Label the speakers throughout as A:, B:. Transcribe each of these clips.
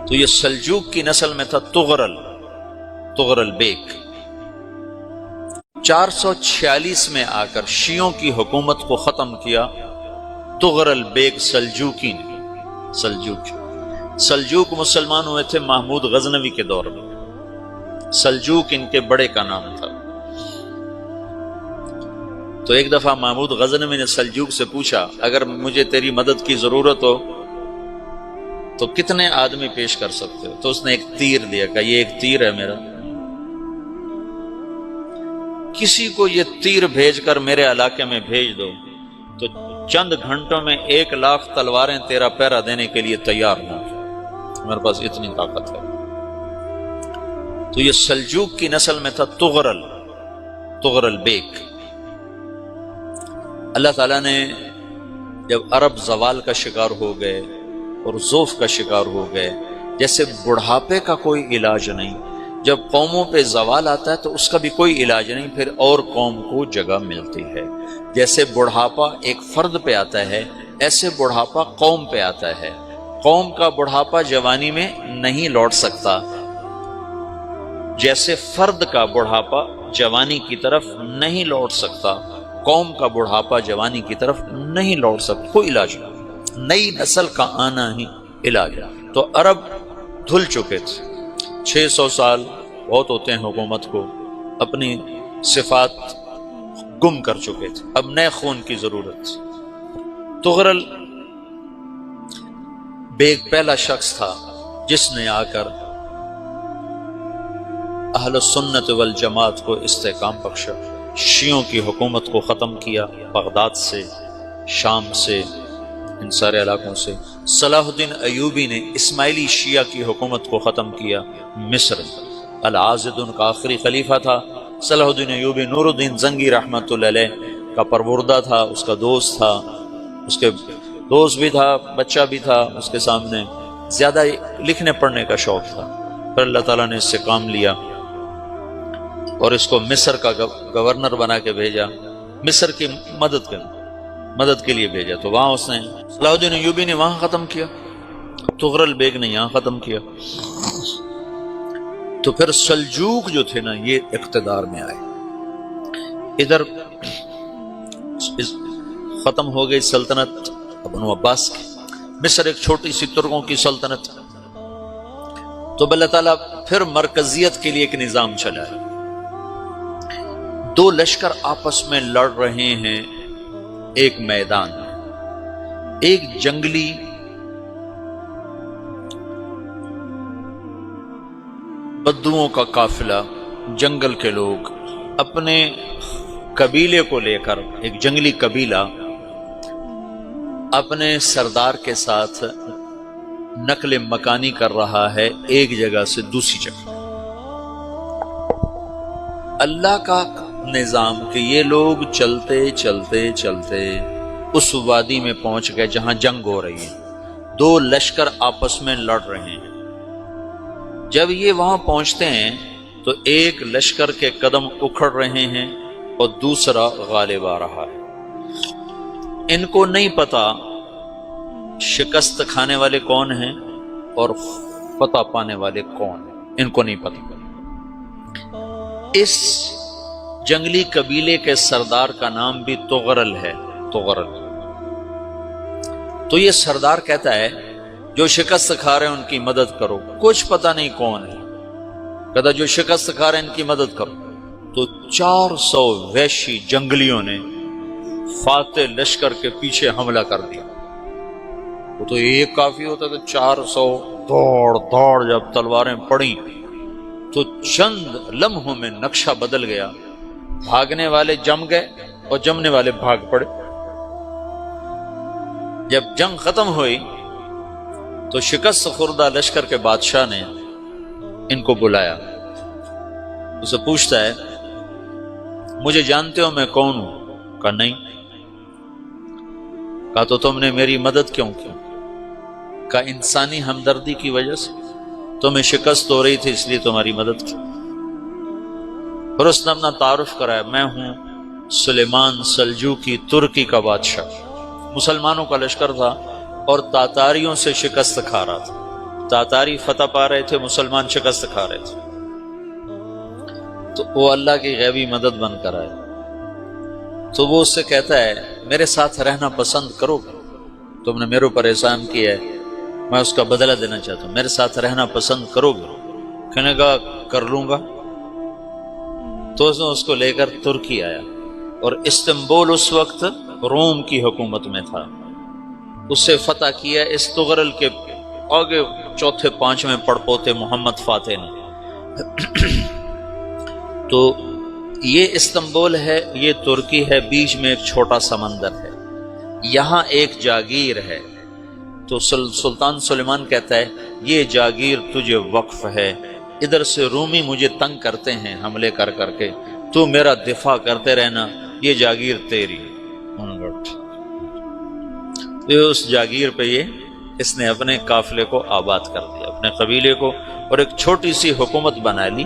A: تو یہ سلجوق کی نسل میں تھا تغرل بیگ۔ 446 میں آ کر شیعوں کی حکومت کو ختم کیا تغرل بیگ سلجوقی نے۔ سلجوق مسلمان ہوئے تھے محمود غزنوی کے دور میں، سلجوق ان کے بڑے کا نام تھا۔ تو ایک دفعہ محمود غزنوی نے سلجوق سے پوچھا اگر مجھے تیری مدد کی ضرورت ہو تو کتنے آدمی پیش کر سکتے ہو؟ تو اس نے ایک تیر دیا، کہا یہ ایک تیر ہے میرا، کسی کو یہ تیر بھیج کر میرے علاقے میں بھیج دو تو چند گھنٹوں میں 1,00,000 تلواریں تیرا پیرا دینے کے لیے تیار ہوں، میرے پاس اتنی طاقت ہے۔ تو یہ سلجوق کی نسل میں تھا تغرل بیگ۔ اللہ تعالیٰ نے جب عرب زوال کا شکار ہو گئے اور ضعف کا شکار ہو گئے، جیسے بڑھاپے کا کوئی علاج نہیں، جب قوموں پہ زوال آتا ہے تو اس کا بھی کوئی علاج نہیں، پھر اور قوم کو جگہ ملتی ہے۔ جیسے بڑھاپا ایک فرد پہ آتا ہے، ایسے بڑھاپا قوم پہ آتا ہے۔ قوم کا بڑھاپا جوانی میں نہیں لوٹ سکتا، جیسے فرد کا بڑھاپا جوانی کی طرف نہیں لوٹ سکتا، قوم کا بڑھاپا جوانی کی طرف نہیں لوٹ سکتا، کوئی علاج نہیں، نئی نسل کا آنا ہی علاج ہے۔ تو عرب دھل چکے تھے، 600 سال بہت ہوتے ہیں حکومت کو، اپنی صفات گم کر چکے تھے، اب نئے خون کی ضرورت تھی۔ تغرل بیگ پہلا شخص تھا جس نے آ کر اہل سنت والجماعت کو استحکام بخشا، شیعوں کی حکومت کو ختم کیا، بغداد سے، شام سے، ان سارے علاقوں سے۔ صلاح الدین ایوبی نے اسماعیلی شیعہ کی حکومت کو ختم کیا، مصر۔ العاضد ان کا آخری خلیفہ تھا صلاح الدین ایوبی، نور الدین زنگی رحمۃ اللہ علیہ کا پروردہ تھا، اس کا دوست تھا، اس کے دوست بھی تھا، بچہ بھی تھا اس کے سامنے، زیادہ لکھنے پڑھنے کا شوق تھا۔ پھر اللہ تعالیٰ نے اس سے کام لیا اور اس کو مصر کا گورنر بنا کے بھیجا، مصر کی مدد کے لیے بھیجا۔ تو وہاں اس نے صلاح الدین ایوبی نے وہاں ختم کیا، تغرل بیگ نے یہاں ختم کیا۔ تو پھر سلجوق جو تھے نا یہ اقتدار میں آئے، ادھر ختم ہو گئی سلطنت بنو عباس کی، مصر ایک چھوٹی سی ترکوں کی سلطنت۔ تو اللہ تعالیٰ پھر مرکزیت کے لیے ایک نظام چلایا، دو لشکر آپس میں لڑ رہے ہیں ایک میدان میں، ایک جنگلی بدوؤں کا قافلہ، جنگل کے لوگ اپنے قبیلے کو لے کر، ایک جنگلی قبیلہ اپنے سردار کے ساتھ نقل مکانی کر رہا ہے ایک جگہ سے دوسری جگہ۔ اللہ کا نظام کہ یہ لوگ چلتے چلتے چلتے اس وادی میں پہنچ گئے جہاں جنگ ہو رہی ہے، دو لشکر آپس میں لڑ رہے ہیں۔ جب یہ وہاں پہنچتے ہیں تو ایک لشکر کے قدم اکھڑ رہے ہیں اور دوسرا غالب آ رہا ہے۔ ان کو نہیں پتا شکست کھانے والے کون ہیں اور فتح پانے والے کون ہیں، ان کو نہیں پتا۔ اس جنگلی قبیلے کے سردار کا نام بھی تغرل ہے، تغرل۔ تو یہ سردار کہتا ہے جو شکست کھا رہے ہیں ان کی مدد کرو، کچھ پتہ نہیں کون ہے، کہتا جو شکست کھا رہے ہیں ان کی مدد کرو۔ تو 400 وحشی جنگلیوں نے فاتح لشکر کے پیچھے حملہ کر دیا۔ وہ تو ایک کافی ہوتا تھا، 400 دوڑ جب تلواریں پڑیں تو چند لمحوں میں نقشہ بدل گیا، بھاگنے والے جم گئے اور جمنے والے بھاگ پڑے۔ جب جنگ ختم ہوئی تو شکست خوردہ لشکر کے بادشاہ نے ان کو بلایا، اسے پوچھتا ہے مجھے جانتے ہو میں کون ہوں؟ کہا نہیں۔ کہا تو تم نے میری مدد کیوں کی؟ کہا انسانی ہمدردی کی وجہ سے، تمہیں شکست ہو رہی تھی اس لیے تمہاری مدد کی۔ پھر اس نے اپنا تعارف کرایا، میں ہوں سلیمان سلجوقی، ترکی کا بادشاہ، مسلمانوں کا لشکر تھا اور تاتاریوں سے شکست کھا رہا تھا۔ تاتاری فتح پا رہے تھے، مسلمان شکست کھا رہے تھے، تو وہ اللہ کی غیبی مدد بن کر آئے۔ تو وہ اس سے کہتا ہے میرے ساتھ رہنا پسند کرو گے؟ تم نے میرے اوپر احسان کیا ہے، میں اس کا بدلہ دینا چاہتا ہوں، میرے ساتھ رہنا پسند کرو گے؟ کہنے کا کر لوں گا۔ تو اس نے اس کو لے کر ترکی آیا، اور استنبول اس وقت روم کی حکومت میں تھا، اسے فتح کیا اس تغرل کے آگے چوتھے پانچویں پڑپوتے محمد فاتح نے۔ تو یہ استنبول ہے، یہ ترکی ہے، بیچ میں ایک چھوٹا سمندر ہے، یہاں ایک جاگیر ہے۔ تو سلطان سلیمان کہتا ہے یہ جاگیر تجھے وقف ہے، ادھر سے رومی مجھے تنگ کرتے ہیں حملے کر کر کے، تو میرا دفاع کرتے رہنا، یہ جاگیر تیری۔ اس جاگیر پہ اس نے اپنے قافلے کو آباد کر دیا، اپنے قبیلے کو، اور ایک چھوٹی سی حکومت بنا لی،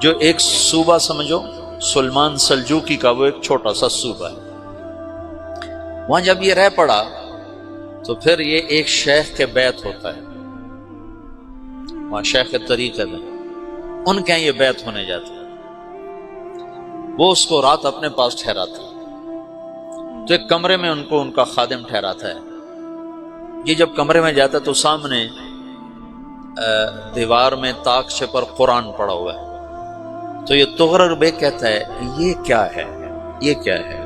A: جو ایک صوبہ سمجھو سلمان سلجوقی کا، وہ ایک چھوٹا سا صوبہ ہے۔ وہاں جب یہ رہ پڑا تو پھر یہ ایک شیخ کے بیعت ہوتا ہے، وہاں شیخ طریقہ ہے، ان کے یہ بیعت ہونے جاتا ہے، وہ اس کو رات اپنے پاس ٹھہراتا ہے، تو ایک کمرے میں ان کا خادم ٹھہراتا ہے۔ یہ جب کمرے میں جاتا ہے تو سامنے دیوار میں تاکچے پر قرآن پڑا ہوا ہے، تو یہ تغرل بیگ کہتا ہے یہ کیا ہے، یہ کیا ہے؟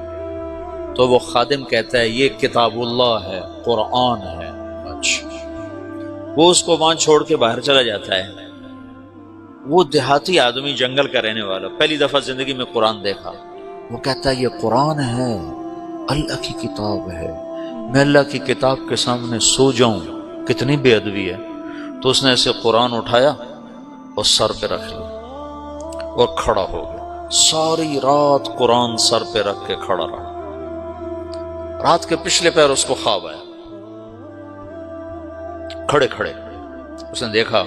A: تو وہ خادم کہتا ہے یہ کتاب اللہ ہے، قرآن ہے۔ اچھا، وہ اس کو وہاں چھوڑ کے باہر چلا جاتا ہے۔ وہ دیہاتی آدمی، جنگل کا رہنے والا، پہلی دفعہ زندگی میں قرآن دیکھا، وہ کہتا ہے یہ قرآن ہے، اللہ کی کتاب ہے، میں اللہ کی کتاب کے سامنے سو جاؤں، کتنی بے ادبی ہے۔ تو اس نے ایسے قرآن اٹھایا اور سر پہ رکھ لیا اور کھڑا ہو گیا، ساری رات قرآن سر پہ رکھ کے کھڑا رہا۔ رات کے پچھلے پہر اس کو خواب آیا، کھڑے کھڑے اس نے دیکھا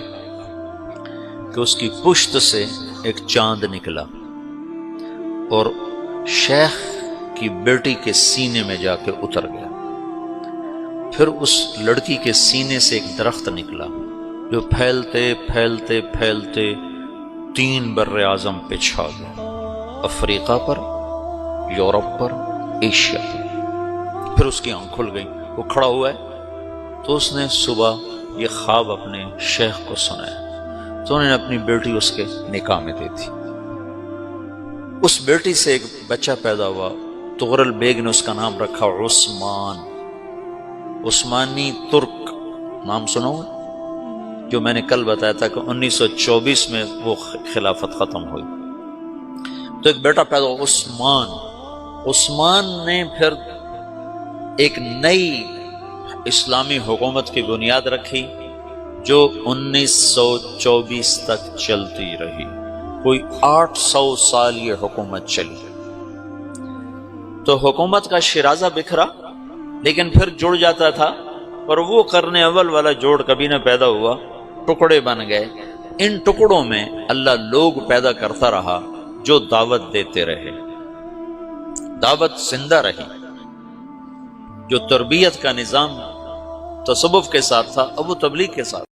A: کہ اس کی پشت سے ایک چاند نکلا اور شیخ کی بیٹی کے سینے میں جا کے اتر گیا۔ پھر اس لڑکی کے سینے سے ایک درخت نکلا جو پھیلتے پھیلتے پھیلتے 3 بر اعظم پہ چھا گیا، افریقہ پر، یورپ پر، ایشیا پر۔ پھر اس کی آنکھ کھل گئی، وہ کھڑا ہوا ہے، تو اس نے صبح یہ خواب اپنے شیخ کو سنایا، تو انہوں نے اپنی بیٹی اس کے نکاح میں دے دی۔ اس بیٹی سے ایک بچہ پیدا ہوا، تغرل بیگ نے اس کا نام رکھا عثمان، عثمانی ترک نام سنو، جو میں نے کل بتایا تھا کہ 1924 میں وہ خلافت ختم ہوئی۔ تو ایک بیٹا پیدا ہوا عثمان۔ عثمان نے پھر ایک نئی اسلامی حکومت کی بنیاد رکھی جو 1924 تک چلتی رہی، کوئی 800 سال یہ حکومت چلی۔ تو حکومت کا شیرازہ بکھرا، لیکن پھر جڑ جاتا تھا، اور وہ قرن اول والا جوڑ کبھی نہ پیدا ہوا، ٹکڑے بن گئے۔ ان ٹکڑوں میں اللہ لوگ پیدا کرتا رہا جو دعوت دیتے رہے، دعوت زندہ رہی۔ جو تربیت کا نظام تصوف کے ساتھ تھا، اب وہ تبلیغ کے ساتھ۔